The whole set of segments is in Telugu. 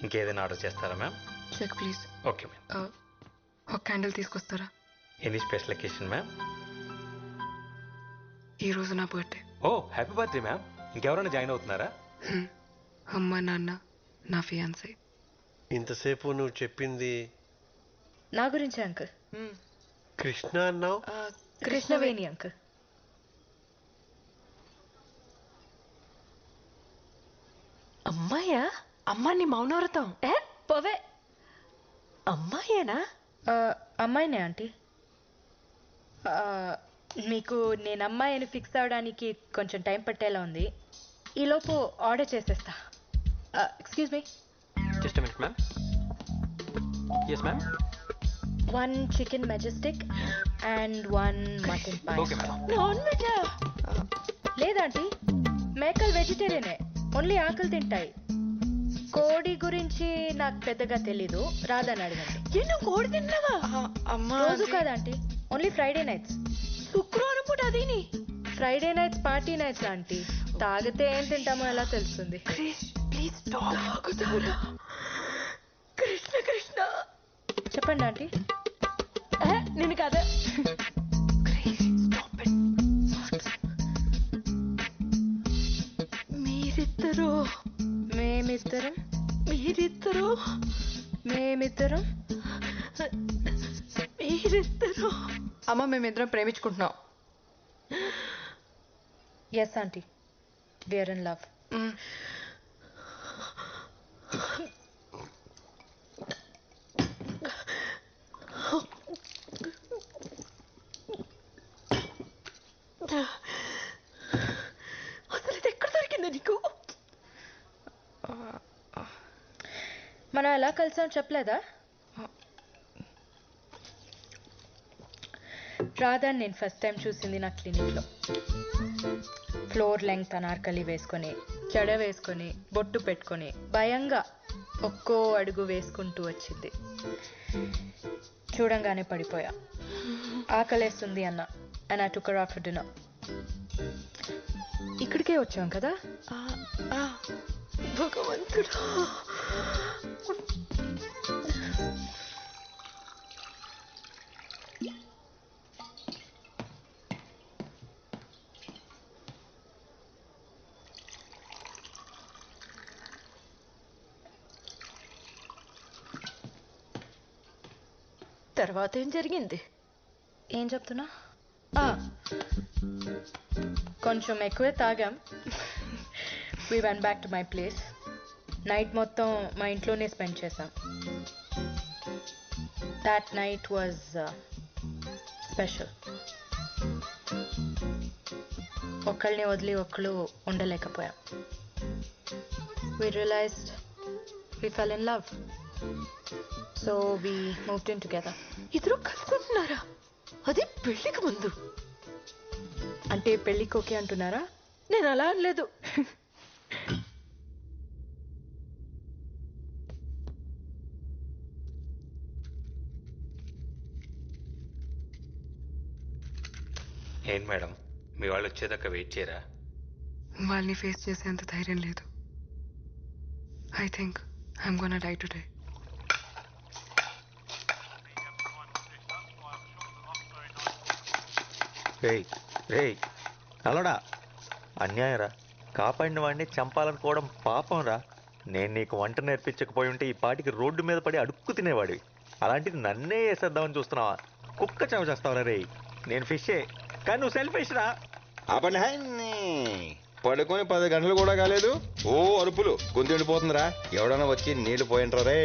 ఇంకేదైనా ఆర్డర్ చేస్తారా ma'am? Check please. Okay ma'am. ఒక క్యాండిల్ తీసుకొస్తారా? Any special occasion ma'am? ఈరోజు నా birthday. Oh happy birthday ma'am. ఇంకెవరైనా జాయిన్ అవుతున్నారా? అమ్మ నాన్న నా ఫియాన్సీ. ఇంతసేపు నువ్వు చెప్పింది నా గురించి అంకుల్. కృష్ణ అన్నావు. కృష్ణవేణి అంకుల్. అమ్మాయా? అమ్మాని మౌనవ్రతం. పోవే. అమ్మాయేనా? అమ్మాయినే ఆంటీ. మీకు నేను అమ్మాయి అని ఫిక్స్ అవడానికి కొంచెం టైం పట్టేలా ఉంది. ఈలోపు ఆర్డర్ చేసేస్తా. Excuse me. Just minute ma'am. Yes ma'am. 1 chicken majestic and 1 mutton pie. Okay ma'am. Non వెజా? లేదంటీ, మేకలు వెజిటేరియనే, ఓన్లీ ఆకులు తింటాయి. కోడి గురించి నాకు పెద్దగా తెలీదు, రాదని అడగండి. నువ్వు కోడి తిన్నావా? రోజు కాదంటీ, ఓన్లీ ఫ్రైడే నైట్స్. శుక్రవారం పూట అదేని? Friday nights party nights aunty. తాగితే ఏం తింటామో ఎలా తెలుస్తుంది? ప్లీజ్ తాగుతాడా? కృష్ణ కృష్ణ. చెప్పండి ఆంటీ. నేను కదా. మీరిద్దరు మేమిద్దరం మీరిద్దరు మేమిద్దరం మీరిద్దరు అమ్మ మేమిద్దరం ప్రేమించుకుంటున్నాం. Yes aunty, we are in love. అసలు ఇది ఎక్కడ దొరికిందా నీకు? మనం ఎలా కలిసాం చెప్పలేదా? రాధా నేను ఫస్ట్ టైం చూసింది నా క్లినిక్లో. ఫ్లోర్ లెంగ్త్ అనార్కలి వేసుకొని, జడ వేసుకొని, బొట్టు పెట్టుకొని, భయంగా ఒక్కో అడుగు వేసుకుంటూ వచ్చింది. చూడంగానే పడిపోయా. ఆకలేస్తుంది అన్న, and I took her out for dinner. ఇక్కడికే వచ్చాం కదా. భగవంతుడా. తర్వాత ఏం జరిగింది? ఏం చెప్తున్నా? కొంచెం ఎక్కువే తాగాం. We went back to my place. Night మొత్తం మా ఇంట్లోనే స్పెండ్ చేసాం. That night was special. ఒకళ్ళని వదిలి ఒకళ్ళు ఉండలేకపోయాం. We realised we fell in love. So we moved in together. ఇద్దరు కలుసుకుంటున్నారా? అది పెళ్లికి ముందు. అంటే పెళ్ళికి ఓకే అంటున్నారా? నేను అలా అనలేదు. ఏంటి మేడం, మీ వాళ్ళు వచ్చేదాకా వెయిట్ చేయరా? వాళ్ళని ఫేస్ చేసేంత ధైర్యం లేదు. I think I'm gonna die today. రేయ్ రేయ్ అలడా, అన్యాయం రా. కాపాడిన వాడిని చంపాలనుకోవడం పాపం రా. నేను నీకు వంట నేర్పించకపోయి ఉంటే ఈ పాటికి రోడ్డు మీద పడి అడుక్కు తినేవాడివి. అలాంటిది నన్నే వేసేద్దామని చూస్తున్నావా? కుక్క చావు చేస్తావురా రేయ్. నేను ఫిషే, కానీ నువ్వు సెల్ఫిష్ రా. అప్పటి పడుకొని 10 గంటలు కూడా కాలేదు, ఓ అరుపులు గొంతు ఎండిపోతుందిరా. ఎవడన్నా వచ్చి నీళ్లు పోయింట్రా రే.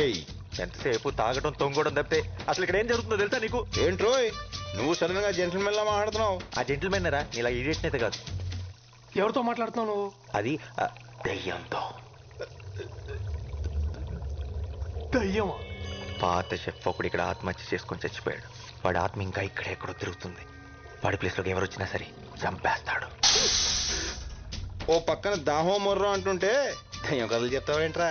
ఎంతసేపు తాగడం తొంగడం తప్పితే అసలు ఇక్కడ ఏం జరుగుతుందో తెలుసా నీకు? ఏంట్రోయ్ నువ్వు సడన్ గా జెంటిల్మెన్ లా మాట్లాడుతున్నావు? ఆ జెంటిల్మెన్ రా, నీలా ఇడియట్ అయితే కాదు. ఎవరితో మాట్లాడుతున్నావు నువ్వు? అది దెయ్యంతో. దయ్యమా? పాత షెఫ్ ఒకడు ఇక్కడ ఆత్మహత్య చేసుకొని చచ్చిపోయాడు. వాడి ఆత్మ ఇంకా ఇక్కడెక్కడో తిరుగుతుంది. వాడి ప్లేస్లోకి ఎవరు వచ్చినా సరే చంపేస్తాడు. ఓ పక్కన దాహో మొర్రో అంటుంటే దయ్యం కథలు చెప్తావేంట్రా?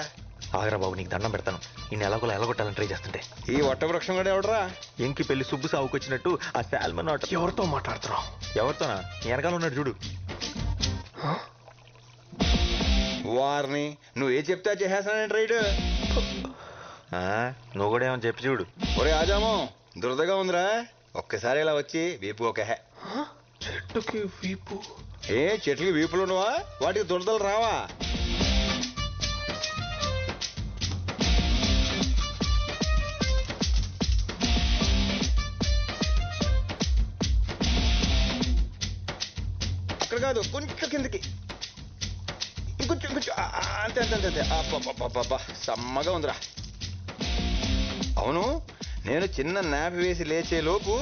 ఆగరా బాబు, నీకు దండం పెడతాను. ఈ ఎలాగోలా ఎలగొట్టాలని ట్రై చేస్తుంటే ఈ వట్ట వృక్షం కూడా ఎవడరా? ఎంకి పెళ్లి సుబ్బు సాగుకొచ్చినట్టు ఆ శాల్మన్ ఆట. ఎవరితో మాట్లాడుతున్నావు? ఎవరితోనా? నీ వెనకాల ఉన్నాడు చూడు. వారిని నువ్వు ఏ చెప్తే చేసేస్తానంటే రైడ్. నువ్వు కూడా ఏమో చెప్పి చూడు. ఒరే ఆజాము, దురదగా ఉందిరా, ఒక్కసారి ఇలా వచ్చి వీపు ఒక హే. చెట్టుకి వీపు. ఏ చెట్లకి వీపులు ఉండవా? వాటికి దురదలు రావా? అక్కడ కాదు, కొంచెం కిందకి, ఇంకొంచెం ఇంకొంచెం, అంతే అంతే అంతే అంతే. అబ్బా సమ్మగా ఉందిరా. అవును, నేను చిన్న నాపి వేసి లేచే లోపు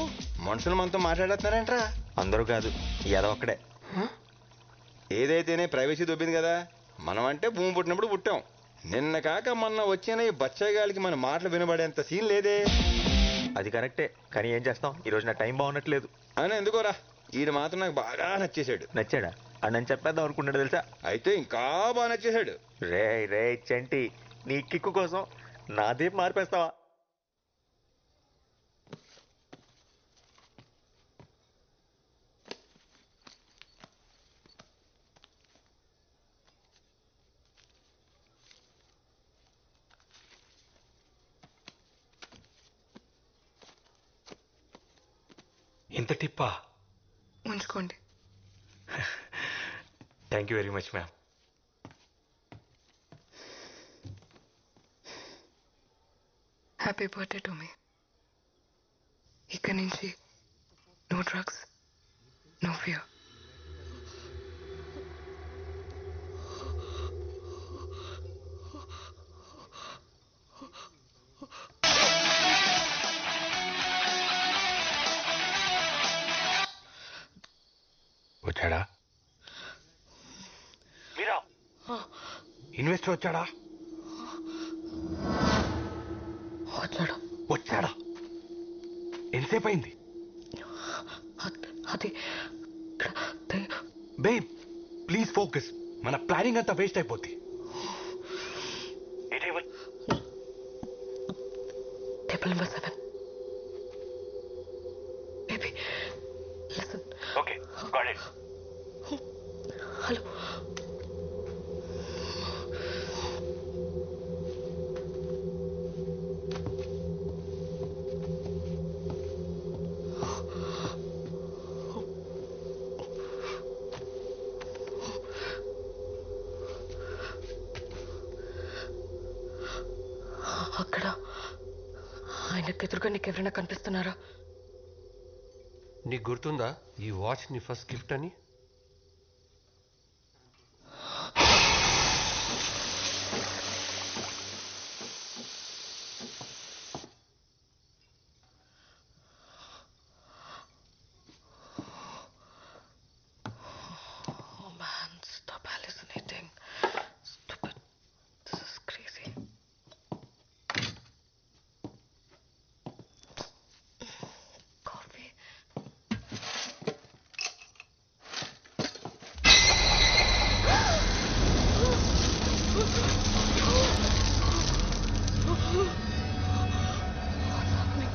మనుషులు మనతో మాట్లాడేస్తున్నారంట్రా. అందరూ కాదు, ఏదో ఒక్కడే. ఏదైతేనే ప్రైవసీ దొబ్బింది కదా. మనం అంటే భూమి పుట్టినప్పుడు పుట్టాం. నిన్న కాక మొన్న వచ్చిన ఈ బచ్చగాలికి మన మాటలు వినబడేంత సీన్ లేదే. అది కరెక్టే, కానీ ఏం చేస్తాం, ఈరోజు నా టైం బాగున్నట్లేదు. అని ఎందుకోరా, ఈడు మాత్రం నాకు బాగా నచ్చేశాడు. నచ్చాడా? అని నేను చెప్పేద్దాం అనుకున్నాడు తెలుసా. అయితే ఇంకా బాగా నచ్చేశాడు. రే రే చంటి, నీ కిక్కు కోసం నా దీపు మార్పేస్తావా? ఇంత టిప్పా? ఉంచుకోండి. Thank you very much ma'am. Happy birthday to me. ఇక్కడి నుంచి నో డ్రగ్స్, నో ఫియర్. వచ్చాడా? మీరా ఇన్వెస్టర్ వచ్చాడా? వచ్చాడు. వచ్చాడా? ఎంతసేపు అయింది? అది బేబ్ ప్లీజ్ ఫోకస్, మన ప్లానింగ్ అంతా వేస్ట్ అయిపోద్ది. Table number 7. Baby listen. Okay got it. Hello. అక్కడ ఆయనకు ఎదురుగా నీకెవరైనా కనిపిస్తున్నారా? నీకు గుర్తుందా ఈ వాచ్ నీ ఫస్ట్ గిఫ్ట్ అని? Oh man, stop hallucinating. Stupid. This is crazy. Coffee. What's happening?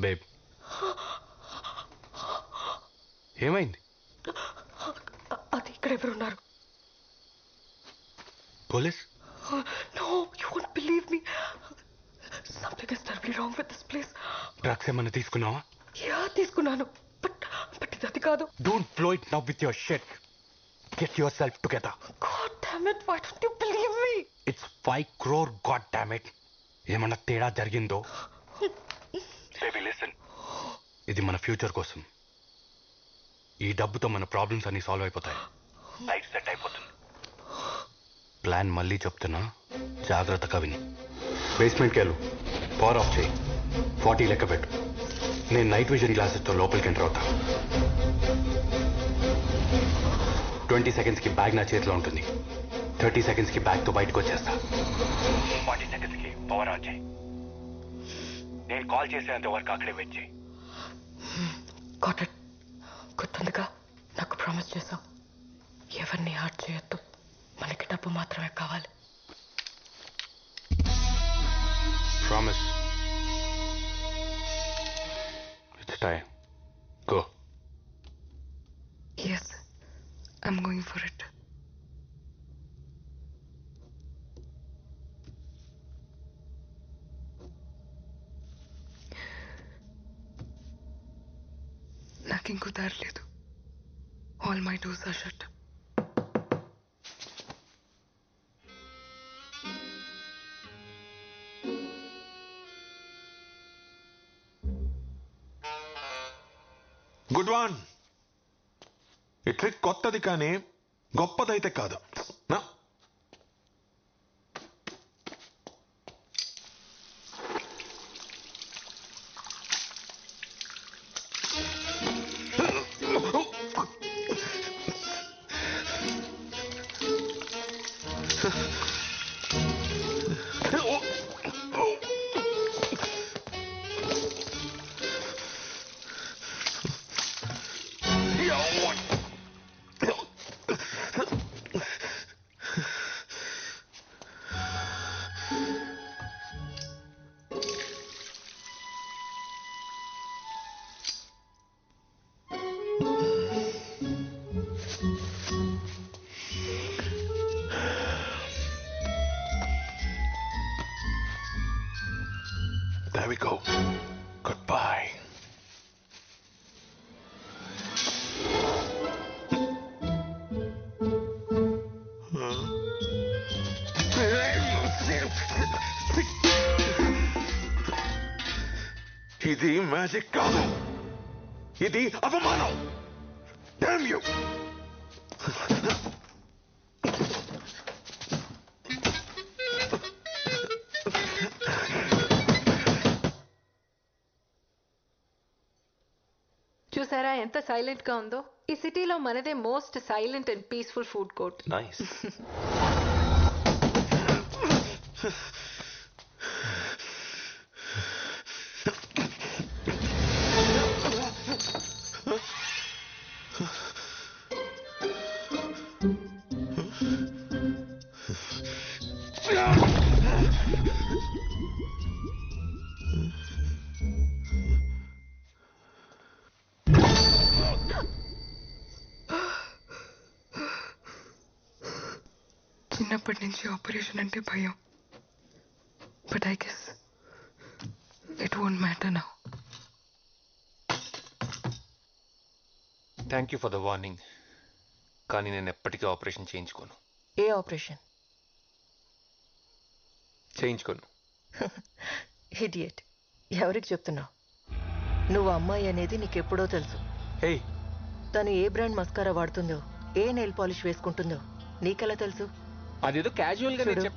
Babe ఏమైంది? అది ఇక్కడ ఎవరున్నారు? Police? No, you won't believe me. Something is terribly wrong with this place. Drugs ఏమన్నా తీసుకున్నావా? యా తీసుకున్నాను బట్ బట్ ఇది అది కాదు. Don't blow it now with your shit. Get yourself together. God damn it, why don't you believe me? It's 5 crore, god damn it. ఏమన్నా తేడా జరిగిందో? Baby, listen. ఇది మన ఫ్యూచర్ కోసం. ఈ డబ్బుతో మన ప్రాబ్లమ్స్ అన్ని సాల్వ్ అయిపోతాయి. లైఫ్ సెట్ అయిపోతుంది. ప్లాన్ మళ్ళీ చెప్తున్నా, జాగ్రత్తగా విని. బేస్మెంట్కి వెళ్ళు, పవర్ ఆఫ్ చేయి, 40 లెక్క పెట్టు. నేను నైట్ విజన్ గ్లాసెస్తో లోపలికి ఎంటర్ అవుతా. 20 సెకండ్స్కి బ్యాగ్ నా చేతిలో ఉంటుంది. 30 సెకండ్స్కి బ్యాగ్తో బయటకు వచ్చేస్తా. 40 సెకండ్స్కి పవర్ ఆన్ చేయి. నేను కాల్ చేసేంత వరకు అక్కడే వెయిట్ చేయి. Got it. గుర్తుందిగా, నాకు ప్రామిస్ చేసావు ఎవరిని హార్ట్ చేయొద్దు, మనకి డబ్బు మాత్రమే కావాలి. Promise. It's time. Go. Yes, I'm going for it. నాకు ఇంకో దారి లేదు. All my doors are shut. Good one. ఈ ట్రిక్ కొత్తది కానీ గొప్పదైతే కాదు. నా There we go. Goodbye. ఇది మ్యాజిక్ కాదు, ఇది అవమానం. Damn you! చూసారా ఎంత సైలెంట్ గా ఉందో? ఈ సిటీలో మనదే most silent and peaceful food court. Nice. చిన్నప్పటి నుంచి ఆపరేషన్ అంటే భయం. But I guess it won't matter now. Thank you for the warning. కానీ నేను ఎప్పటికీ ఆపరేషన్ చేయించుకోను. ఏ ఆపరేషన్? చేయించుకోను. ఇడియట్. ఎవరికి చెప్తున్నావు? నువ్వు అమ్మాయి అనేది నీకెప్పుడో తెలుసు. హే, తను ఏ బ్రాండ్ మస్కారా వాడుతుందో, ఏ నెయిల్ పాలిష్ వేసుకుంటుందో నీకెలా తెలుసు? అదేదో క్యాజువల్ గా చూడు,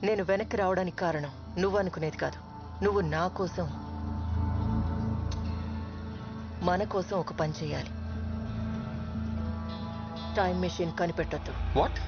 నేను వెనక్కి రావడానికి కారణం నువ్వు అనుకునేది కాదు. నువ్వు నా కోసం, మన కోసం ఒక పని చేయాలి. టైం మెషిన్ కనిపెట్టొద్దు. వాట్?